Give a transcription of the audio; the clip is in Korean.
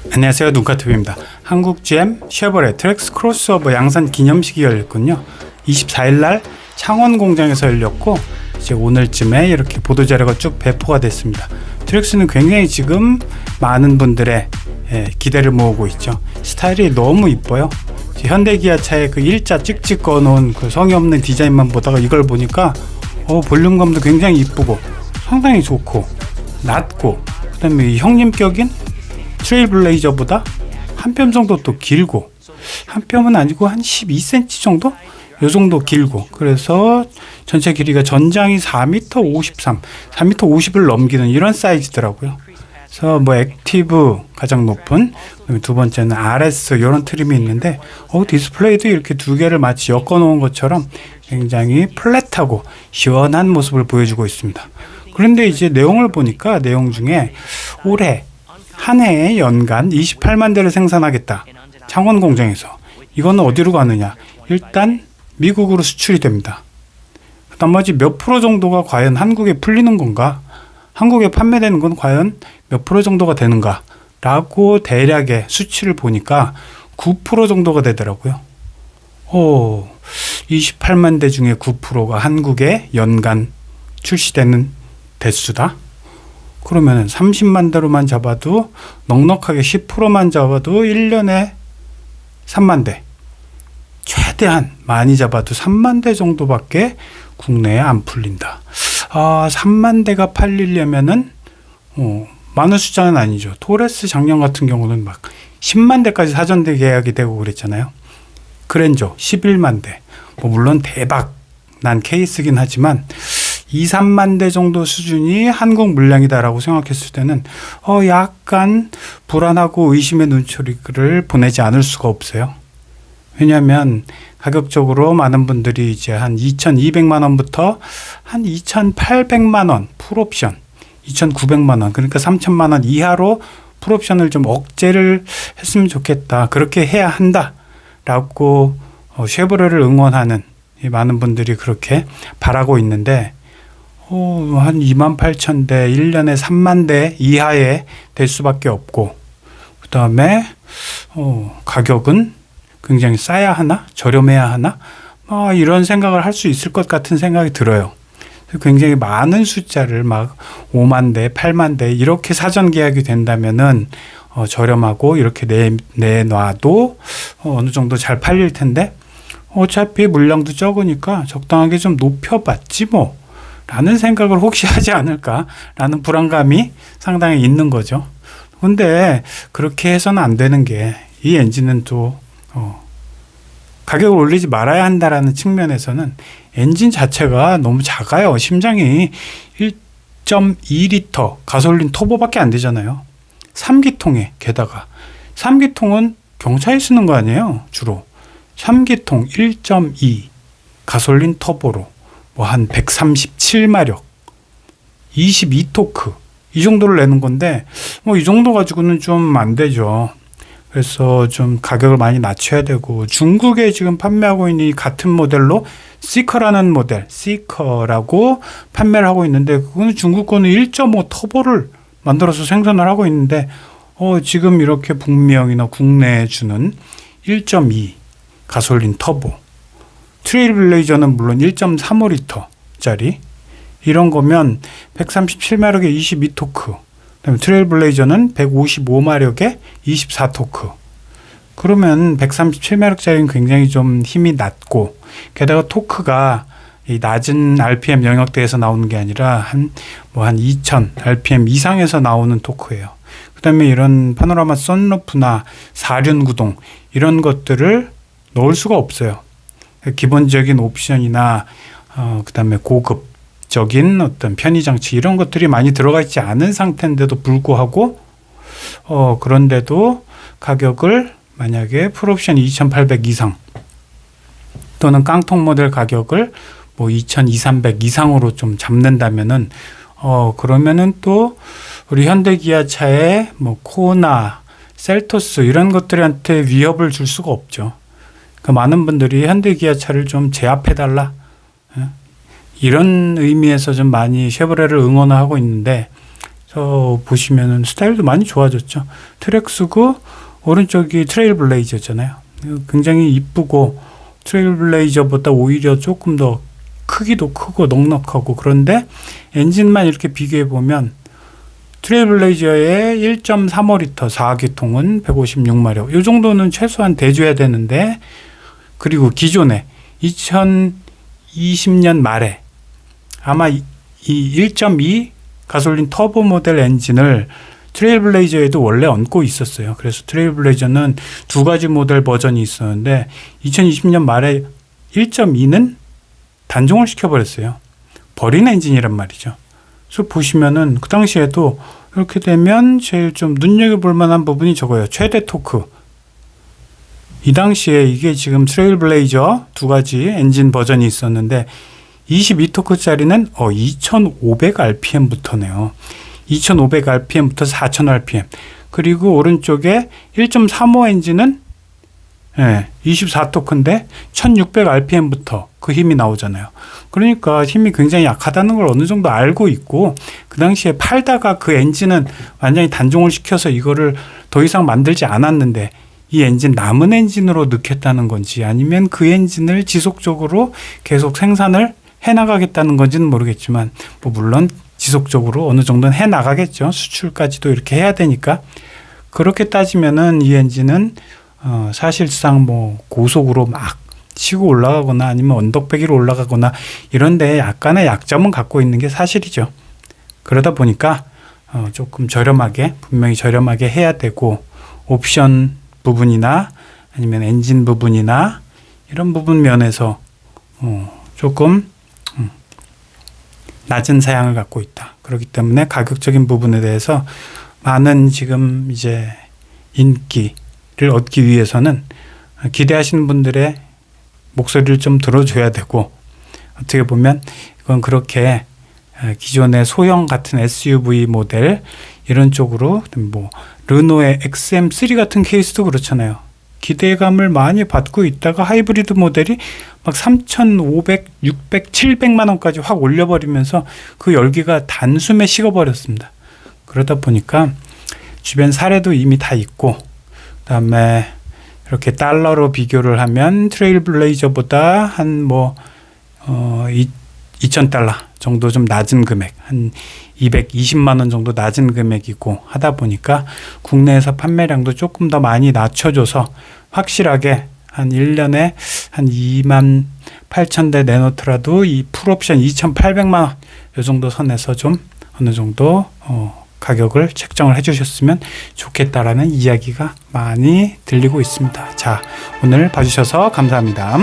안녕하세요, 눈카TV입니다. 한국 GM 쉐보레 트랙스 크로스오버 양산 기념식이 열렸군요. 24일날 창원 공장에서 열렸고 이제 오늘쯤에 이렇게 보도자료가 쭉 배포가 됐습니다. 트랙스는 굉장히 지금 많은 분들의 기대를 모으고 있죠. 스타일이 너무 이뻐요. 현대기아차의 그 일자 찍찍 꺼놓은 그 성의 없는 디자인만 보다가 이걸 보니까 볼륨감도 굉장히 이쁘고 상당히 좋고 낮고, 그 다음에 이 형님격인 트레일블레이저보다 한 뼘 정도 또 길고, 한 뼘은 아니고 한 12cm 정도? 요 정도 길고, 그래서 전체 길이가 전장이 4m 53, 4m 50을 넘기는 이런 사이즈더라고요. 그래서 뭐 액티브 가장 높은, 두 번째는 RS 이런 트림이 있는데, 디스플레이도 이렇게 두 개를 마치 엮어 놓은 것처럼 굉장히 플랫하고 시원한 모습을 보여주고 있습니다. 그런데 이제 내용을 보니까 내용 중에 올해 한 해에 연간 28만 대를 생산하겠다. 창원 공장에서. 이거는 어디로 가느냐? 일단 미국으로 수출이 됩니다. 나머지 몇 프로 정도가 과연 한국에 풀리는 건가? 한국에 판매되는 건 과연 몇 프로 정도가 되는가? 라고 대략의 수치를 보니까 9% 정도가 되더라고요. 28만 대 중에 9%가 한국에 연간 출시되는 대수다? 그러면 30만 대로만 잡아도, 넉넉하게 10%만 잡아도 1년에 3만 대. 최대한 많이 잡아도 3만 대 정도밖에 국내에 안 풀린다. 3만 대가 팔리려면은 많은 숫자는 아니죠. 토레스 작년 같은 경우는 막 10만 대까지 사전대 계약이 되고 그랬잖아요. 그랜저 11만 대. 물론 대박 난 케이스긴 하지만 2, 3만 대 정도 수준이 한국 물량이다라고 생각했을 때는 약간 불안하고 의심의 눈초리를 보내지 않을 수가 없어요. 왜냐하면 가격적으로 많은 분들이 이제 한 2,200만 원부터 한 2,800만 원 풀옵션, 2,900만 원, 그러니까 3,000만 원 이하로 풀옵션을 좀 억제를 했으면 좋겠다. 그렇게 해야 한다라고 쉐보레를 응원하는 많은 분들이 그렇게 바라고 있는데, 한 28,000대, 1년에 3만 대 이하에 될 수밖에 없고, 그 다음에 가격은 굉장히 싸야 하나? 저렴해야 하나? 이런 생각을 할 수 있을 것 같은 생각이 들어요. 굉장히 많은 숫자를 막 5만 대, 8만 대 이렇게 사전 계약이 된다면은 저렴하고 이렇게 내놔도 어느 정도 잘 팔릴 텐데, 어차피 물량도 적으니까 적당하게 좀 높여봤지 뭐 라는 생각을 혹시 하지 않을까 라는 불안감이 상당히 있는 거죠. 근데 그렇게 해서는 안 되는 게, 이 엔진은 또 가격을 올리지 말아야 한다라는 측면에서는 엔진 자체가 너무 작아요. 심장이 1.2리터 가솔린 터보밖에 안 되잖아요. 3기통에, 게다가 3기통은 경차에 쓰는 거 아니에요, 주로. 3기통 1.2 가솔린 터보로 한 137마력, 22토크 이 정도를 내는 건데, 이 정도 가지고는 좀 안 되죠. 그래서 좀 가격을 많이 낮춰야 되고, 중국에 지금 판매하고 있는 이 같은 모델로 시커라는 모델, 시커라고 판매를 하고 있는데, 그거는 중국 거는 1.5 터보를 만들어서 생산을 하고 있는데, 지금 이렇게 북미형이나 국내에 주는 1.2 가솔린 터보, 트레일블레이저는 물론 1.35리터짜리 이런 거면 137마력에 22토크, 그다음에 트레일블레이저는 155마력에 24토크. 그러면 137마력짜리는 굉장히 좀 힘이 낮고, 게다가 토크가 이 낮은 RPM 영역대에서 나오는 게 아니라 한 2000 RPM 이상에서 나오는 토크예요. 그다음에 이런 파노라마 선루프나 사륜 구동 이런 것들을 넣을 수가 없어요. 기본적인 옵션이나 그다음에 고급적인 어떤 편의 장치 이런 것들이 많이 들어가 있지 않은 상태인데도 불구하고 그런데도 가격을 만약에 풀옵션 2,800 이상 또는 깡통 모델 가격을 2,200, 300 이상으로 좀 잡는다면은 그러면은 또 우리 현대기아차의 코나 셀토스 이런 것들한테 위협을 줄 수가 없죠. 많은 분들이 현대기아차를 좀 제압해달라 이런 의미에서 좀 많이 쉐보레를 응원하고 있는데, 보시면은 스타일도 많이 좋아졌죠. 트랙 쓰고 오른쪽이 트레일블레이저잖아요. 굉장히 이쁘고 트레일블레이저보다 오히려 조금 더 크기도 크고 넉넉하고, 그런데 엔진만 이렇게 비교해 보면 트레일블레이저의 1.35L 4기통은 156마력, 이 정도는 최소한 대줘야 되는데, 그리고 기존에 2020년 말에 아마 이 1.2 가솔린 터보 모델 엔진을 트레일블레이저에도 원래 얹고 있었어요. 그래서 트레일블레이저는 두 가지 모델 버전이 있었는데 2020년 말에 1.2는 단종을 시켜버렸어요. 버린 엔진이란 말이죠. 그래서 보시면은 그 당시에도 이렇게 되면 제일 좀 눈여겨볼 만한 부분이 저거예요. 최대 토크. 이 당시에 이게 지금 트레일블레이저 두 가지 엔진 버전이 있었는데 22토크짜리는 2500rpm부터네요. 2500rpm부터 4000rpm. 그리고 오른쪽에 1.35 엔진은 24토크인데 1600rpm부터 그 힘이 나오잖아요. 그러니까 힘이 굉장히 약하다는 걸 어느 정도 알고 있고, 그 당시에 팔다가 그 엔진은 완전히 단종을 시켜서 이거를 더 이상 만들지 않았는데 이 엔진 남은 엔진으로 넣겠다는 건지, 아니면 그 엔진을 지속적으로 계속 생산을 해나가겠다는 건지는 모르겠지만, 뭐 물론 지속적으로 어느 정도는 해나가겠죠. 수출까지도 이렇게 해야 되니까. 그렇게 따지면은 이 엔진은 사실상 뭐 고속으로 막 치고 올라가거나 아니면 언덕배기로 올라가거나 이런데 약간의 약점은 갖고 있는 게 사실이죠. 그러다 보니까 조금 저렴하게, 분명히 저렴하게 해야 되고, 옵션 부분이나 아니면 엔진 부분이나 이런 부분 면에서 조금 낮은 사양을 갖고 있다. 그렇기 때문에 가격적인 부분에 대해서 많은 지금 이제 인기를 얻기 위해서는 기대하시는 분들의 목소리를 좀 들어줘야 되고, 어떻게 보면 이건 그렇게 기존의 소형 같은 SUV 모델 이런 쪽으로, 뭐 르노의 XM3 같은 케이스도 그렇잖아요. 기대감을 많이 받고 있다가 하이브리드 모델이 막 3,500, 600, 700만 원까지 확 올려버리면서 그 열기가 단숨에 식어버렸습니다. 그러다 보니까 주변 사례도 이미 다 있고, 그다음에 이렇게 달러로 비교를 하면 트레일블레이저보다 한 2,000달러 정도 좀 낮은 금액, 한 220만 원 정도 낮은 금액이고 하다 보니까 국내에서 판매량도 조금 더 많이 낮춰줘서 확실하게 한 1년에 한 28,000대 내놓더라도 이 풀옵션 2,800만 원 이 정도 선에서 좀 어느 정도 가격을 책정을 해주셨으면 좋겠다라는 이야기가 많이 들리고 있습니다. 자, 오늘 봐주셔서 감사합니다.